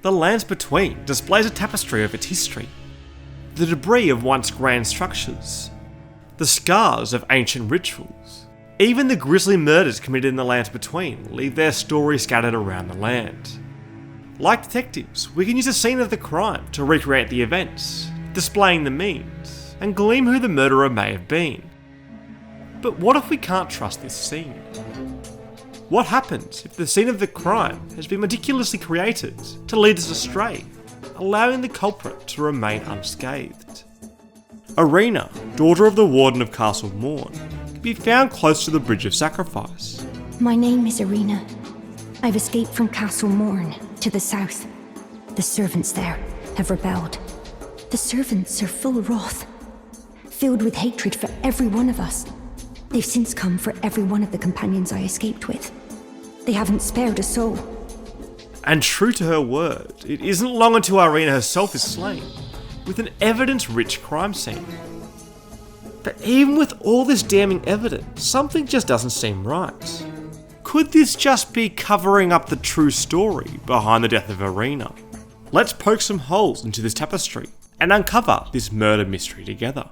The Lands Between displays a tapestry of its history. The debris of once grand structures, the scars of ancient rituals, even the grisly murders committed in the Lands Between leave their story scattered around the land. Like detectives, we can use a scene of the crime to recreate the events, displaying the means, and glean who the murderer may have been. But what if we can't trust this scene? What happens if the scene of the crime has been meticulously created to lead us astray, allowing the culprit to remain unscathed? Irina, daughter of the Warden of Castle Morn, can be found close to the Bridge of Sacrifice. My name is Irina. I've escaped from Castle Morn to the south. The servants there have rebelled. The servants are full of wrath, filled with hatred for every one of us. They've since come for every one of the companions I escaped with. They haven't spared a soul. And true to her word, it isn't long until Irina herself is slain, with an evidence-rich crime scene. But even with all this damning evidence, something just doesn't seem right. Could this just be covering up the true story behind the death of Irina? Let's poke some holes into this tapestry and uncover this murder mystery together.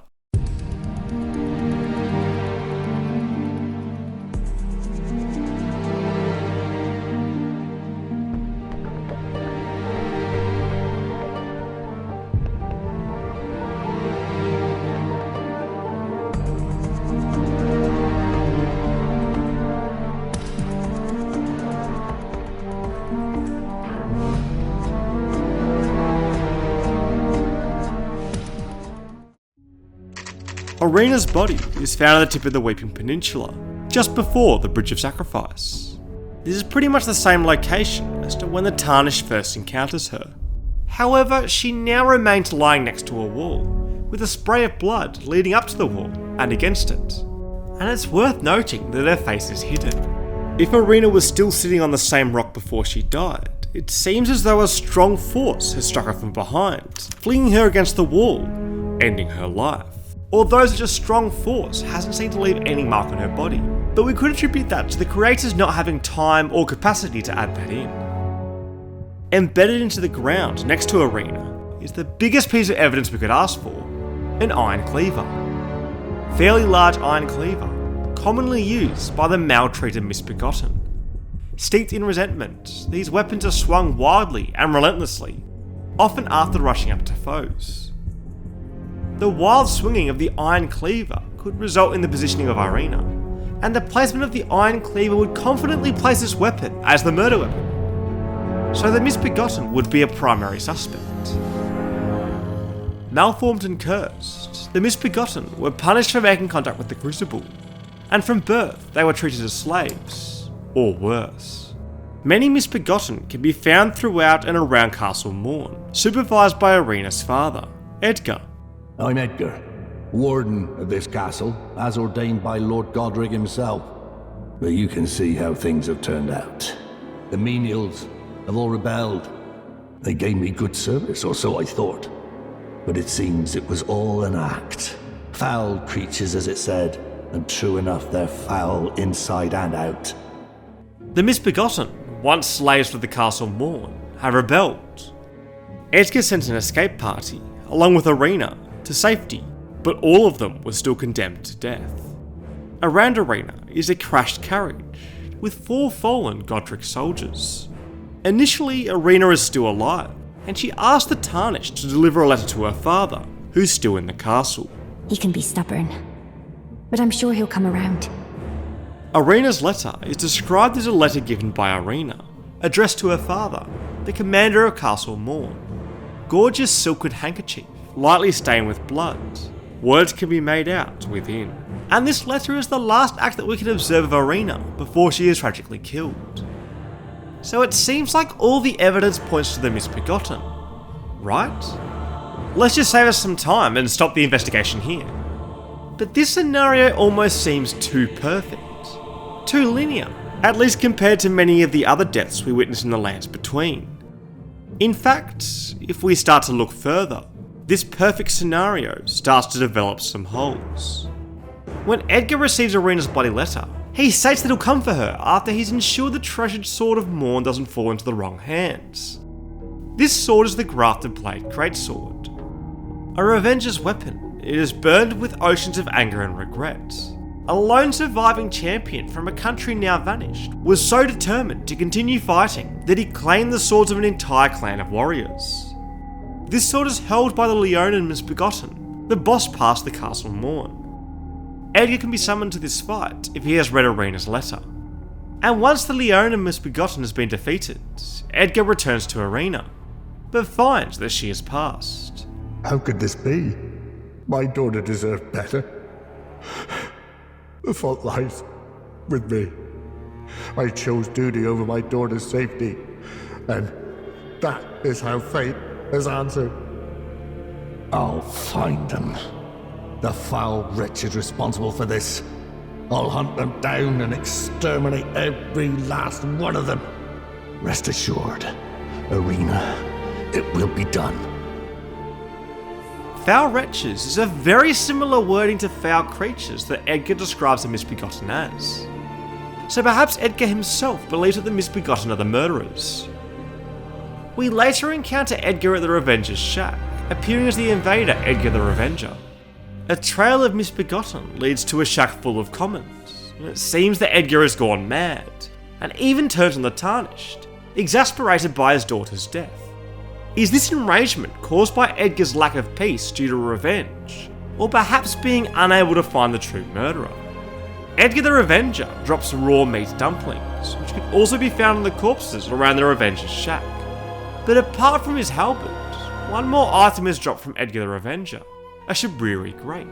Irina's body is found at the tip of the Weeping Peninsula, just before the Bridge of Sacrifice. This is pretty much the same location as to when the Tarnished first encounters her. However, she now remains lying next to a wall, with a spray of blood leading up to the wall and against it. And it's worth noting that her face is hidden. If Irina was still sitting on the same rock before she died, it seems as though a strong force has struck her from behind, flinging her against the wall, ending her life. Although such a strong force hasn't seemed to leave any mark on her body, but we could attribute that to the creators not having time or capacity to add that in. Embedded into the ground next to Irina is the biggest piece of evidence we could ask for, an iron cleaver. Fairly large iron cleaver, commonly used by the maltreated misbegotten. Steeped in resentment, these weapons are swung wildly and relentlessly, often after rushing up to foes. The wild swinging of the iron cleaver could result in the positioning of Irina, and the placement of the iron cleaver would confidently place this weapon as the murder weapon. So the misbegotten would be a primary suspect. Malformed and cursed, the misbegotten were punished for making contact with the Crucible, and from birth they were treated as slaves, or worse. Many misbegotten can be found throughout and around Castle Morn, supervised by Irina's father, Edgar. I'm Edgar, warden of this castle, as ordained by Lord Godric himself. But you can see how things have turned out. The menials have all rebelled. They gave me good service, or so I thought. But it seems it was all an act. Foul creatures, as it said, and true enough, they're foul inside and out. The misbegotten, once slaves for the Castle Morn, have rebelled. Edgar sent an escape party, along with Irina, to safety, but all of them were still condemned to death. Around Irina is a crashed carriage, with 4 fallen Godric soldiers. Initially, Irina is still alive, and she asks the Tarnished to deliver a letter to her father, who's still in the castle. He can be stubborn, but I'm sure he'll come around. Irina's letter is described as a letter given by Irina, addressed to her father, the commander of Castle Morn. Gorgeous silken handkerchief, lightly stained with blood. Words can be made out within. And this letter is the last act that we can observe of Irina before she is tragically killed. So it seems like all the evidence points to the misbegotten, right? Let's just save us some time and stop the investigation here. But this scenario almost seems too perfect, too linear, at least compared to many of the other deaths we witness in the Lands Between. In fact, if we start to look further, this perfect scenario starts to develop some holes. When Edgar receives Irina's bloody letter, he states that he'll come for her after he's ensured the treasured Sword of Morn doesn't fall into the wrong hands. This sword is the Grafted Blade Greatsword. A revenger's weapon, it is burned with oceans of anger and regret. A lone surviving champion from a country now vanished was so determined to continue fighting that he claimed the swords of an entire clan of warriors. This sword is held by the Leonin Misbegotten, the boss past the Castle Morn. Edgar can be summoned to this fight if he has read Irina's letter. And once the Leonin Misbegotten has been defeated, Edgar returns to Irina, but finds that she has passed. How could this be? My daughter deserved better. The fault lies with me. I chose duty over my daughter's safety, and that is how fate has answered. I'll find them. The foul wretches responsible for this. I'll hunt them down and exterminate every last one of them. Rest assured, Irina, it will be done. Foul wretches is a very similar wording to foul creatures that Edgar describes the Misbegotten as. So perhaps Edgar himself believes that the Misbegotten are the murderers. We later encounter Edgar at the Revenger's shack, appearing as the invader Edgar the Revenger. A trail of Misbegotten leads to a shack full of commons, and it seems that Edgar has gone mad, and even turns on the Tarnished, exasperated by his daughter's death. Is this enragement caused by Edgar's lack of peace due to revenge, or perhaps being unable to find the true murderer? Edgar the Revenger drops raw meat dumplings, which can also be found in the corpses around the Revenger's shack. But apart from his halberd, one more item is dropped from Edgar the Revenger, a Shabriri grape.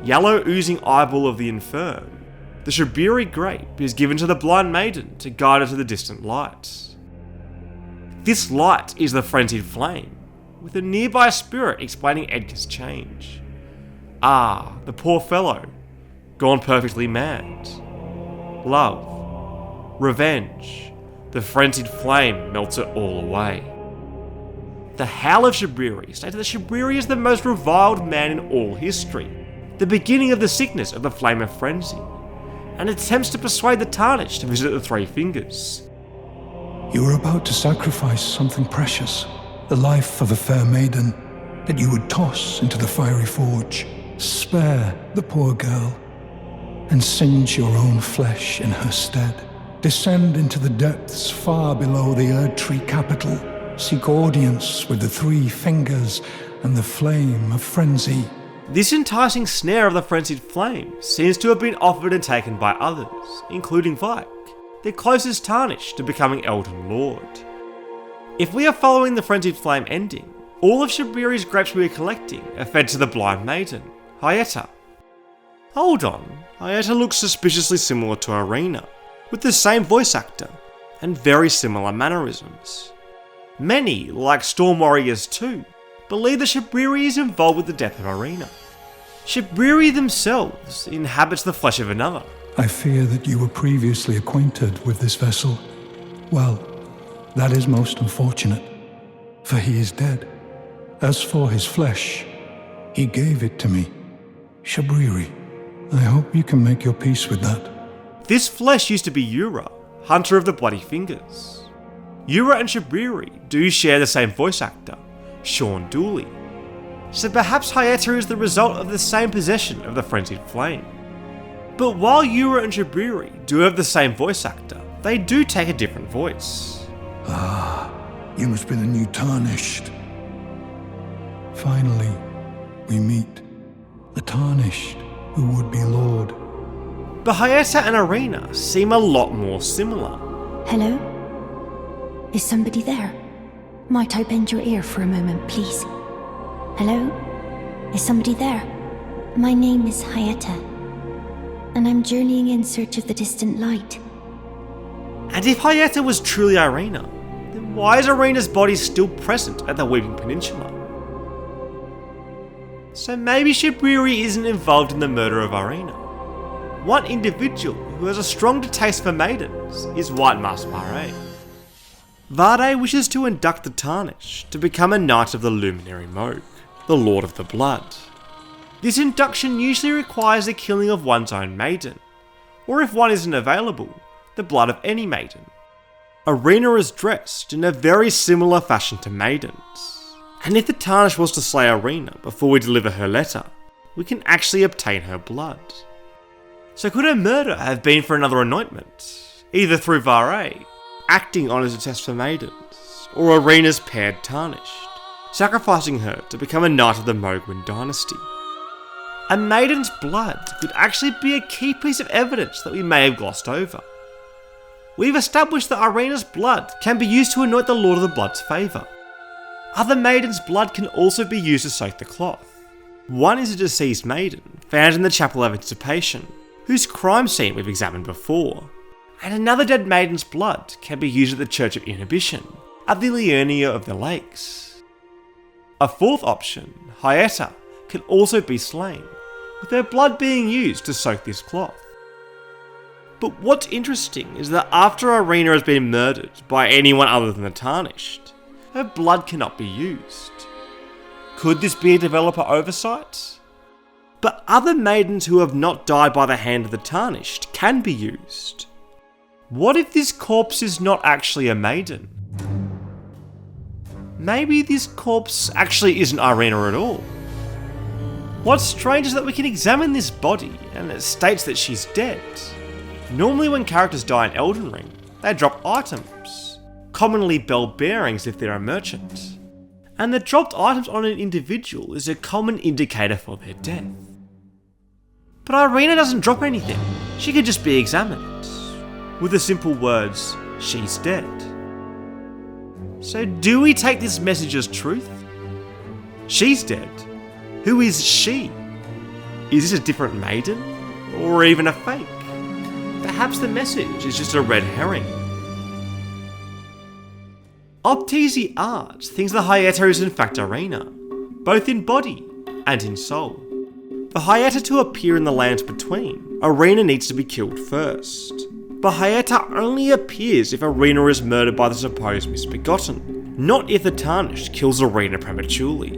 Yellow oozing eyeball of the infirm, the Shabriri grape is given to the blind maiden to guide her to the distant light. This light is the frenzied flame, with a nearby spirit explaining Edgar's change. Ah, the poor fellow, gone perfectly mad. Love, revenge, the frenzied flame melts it all away. The Howl of Shabriri stated that Shabriri is the most reviled man in all history, the beginning of the sickness of the Flame of Frenzy, and attempts to persuade the Tarnished to visit the Three Fingers. You were about to sacrifice something precious, the life of a fair maiden, that you would toss into the fiery forge. Spare the poor girl, and singe your own flesh in her stead. Descend into the depths far below the Erdtree capital. Seek audience with the Three Fingers and the Flame of Frenzy. This enticing snare of the frenzied flame seems to have been offered and taken by others, including Vyke, their closest Tarnished to becoming Elden Lord. If we are following the frenzied flame ending, all of Shabriri's grapes we are collecting are fed to the blind maiden, Hyetta. Hold on, Hyetta looks suspiciously similar to Irina, with the same voice actor, and very similar mannerisms. Many, like Storm Warriors 2, believe that Shabriri is involved with the death of Irina. Shabriri themselves inhabits the flesh of another. I fear that you were previously acquainted with this vessel. Well, that is most unfortunate, for he is dead. As for his flesh, he gave it to me. Shabriri, I hope you can make your peace with that. This flesh used to be Yura, Hunter of the Bloody Fingers. Yura and Shabriri do share the same voice actor, Sean Dooley. So perhaps Hyetta is the result of the same possession of the frenzied flame. But while Yura and Shabriri do have the same voice actor, they do take a different voice. Ah, you must be the new Tarnished. Finally, we meet. The Tarnished, who would be Lord. But Hyetta and Irina seem a lot more similar. Hello? Is somebody there? Might I bend your ear for a moment, please? Hello? Is somebody there? My name is Hyetta, and I'm journeying in search of the distant light. And if Hyetta was truly Irina, then why is Irina's body still present at the Weeping Peninsula? So maybe Shabriri isn't involved in the murder of Irina. One individual who has a stronger taste for maidens is White Mask Vade. Vade wishes to induct the Tarnished to become a Knight of the Luminary Moog, the Lord of the Blood. This induction usually requires the killing of one's own maiden, or if one isn't available, the blood of any maiden. Irina is dressed in a very similar fashion to maidens. And if the Tarnished was to slay Irina before we deliver her letter, we can actually obtain her blood. So could her murder have been for another anointment, either through Vare, acting on as a test for maidens, or Irina's paired Tarnished, sacrificing her to become a knight of the Mohgwyn dynasty? A maiden's blood could actually be a key piece of evidence that we may have glossed over. We've established that Irina's blood can be used to anoint the Lord of the Blood's favour. Other maidens' blood can also be used to soak the cloth. One is a deceased maiden found in the Chapel of Anticipation, whose crime scene we've examined before, and another dead maiden's blood can be used at the Church of Inhibition, at the Liurnia of the Lakes. A fourth option, Hyetta, can also be slain, with her blood being used to soak this cloth. But what's interesting is that after Irina has been murdered by anyone other than the Tarnished, her blood cannot be used. Could this be a developer oversight? But other maidens who have not died by the hand of the Tarnished can be used. What if this corpse is not actually a maiden? Maybe this corpse actually isn't Irina at all. What's strange is that we can examine this body and it states that she's dead. Normally when characters die in Elden Ring, they drop items, commonly bell bearings if they're a merchant. And the dropped items on an individual is a common indicator for their death. But Irina doesn't drop anything, she could just be examined, with the simple words, "she's dead." So do we take this message as truth? She's dead. Who is she? Is this a different maiden? Or even a fake? Perhaps the message is just a red herring. Optisi Art thinks the Hyetta is in fact Irina, both in body and in soul. For Hyetta to appear in the lands between, Irina needs to be killed first. But Hyetta only appears if Irina is murdered by the supposed Misbegotten, not if the Tarnished kills Irina prematurely.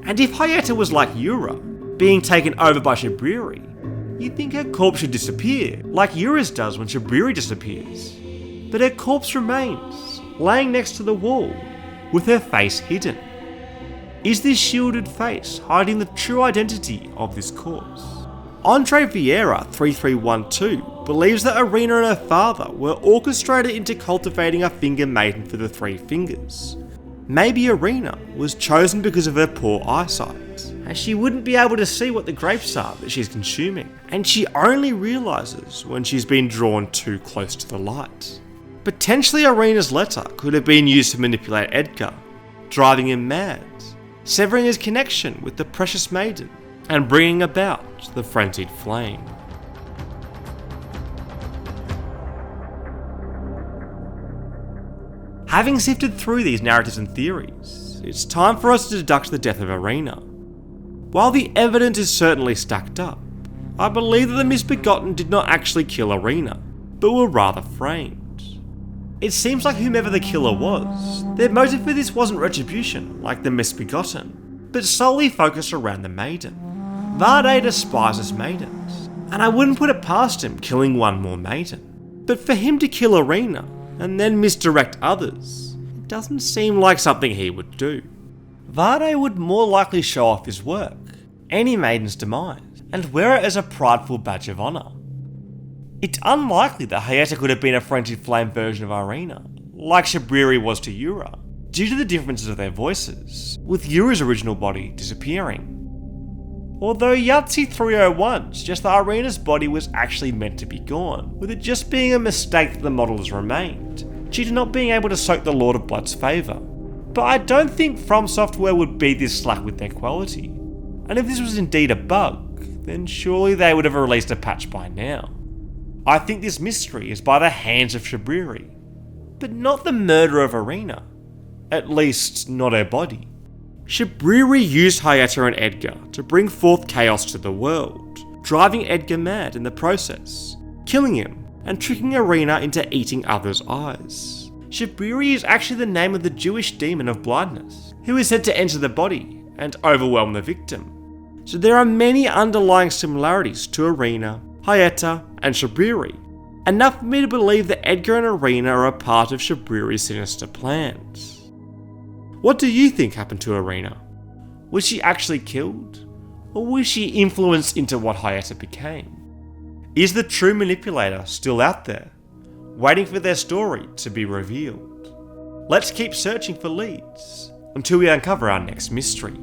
And if Hyetta was like Yura, being taken over by Shabriri, you'd think her corpse should disappear, like Yura's does when Shabriri disappears. But her corpse remains, laying next to the wall, with her face hidden. Is this shielded face hiding the true identity of this corpse? Andre Vieira 3312 believes that Irina and her father were orchestrated into cultivating a finger maiden for the three fingers. Maybe Irina was chosen because of her poor eyesight, as she wouldn't be able to see what the grapes are that she's consuming, and she only realises when she's been drawn too close to the light. Potentially Irina's letter could have been used to manipulate Edgar, driving him mad, severing his connection with the precious maiden, and bringing about the frenzied flame. Having sifted through these narratives and theories, it's time for us to deduct the death of Irina. While the evidence is certainly stacked up, I believe that the Misbegotten did not actually kill Irina, but were rather framed. It seems like whomever the killer was, their motive for this wasn't retribution like the Misbegotten, but solely focused around the maiden. Vade despises maidens, and I wouldn't put it past him killing one more maiden. But for him to kill Irina, and then misdirect others, it doesn't seem like something he would do. Vade would more likely show off his work, any maiden's demise, and wear it as a prideful badge of honour. It's unlikely that Hyetta could have been a frenzied flame version of Irina, like Shabriri was to Yura, due to the differences of their voices, with Yura's original body disappearing. Although Yahtzee 301 suggests that Irina's body was actually meant to be gone, with it just being a mistake that the model has remained, due to not being able to soak the Lord of Blood's favour. But I don't think From Software would be this slack with their quality, and if this was indeed a bug, then surely they would have released a patch by now. I think this mystery is by the hands of Shabriri, but not the murder of Irina, at least not her body. Shabriri used Hyetta and Edgar to bring forth chaos to the world, driving Edgar mad in the process, killing him and tricking Irina into eating others' eyes. Shabriri is actually the name of the Jewish demon of blindness, who is said to enter the body and overwhelm the victim. So there are many underlying similarities to Irina, Hyetta and Shabriri, Enough for me to believe that Edgar and Irina are a part of Shabriri's sinister plans. What do you think happened to Irina? Was she actually killed? Or was she influenced into what Hyetta became? Is the true manipulator still out there, waiting for their story to be revealed? Let's keep searching for leads until we uncover our next mystery.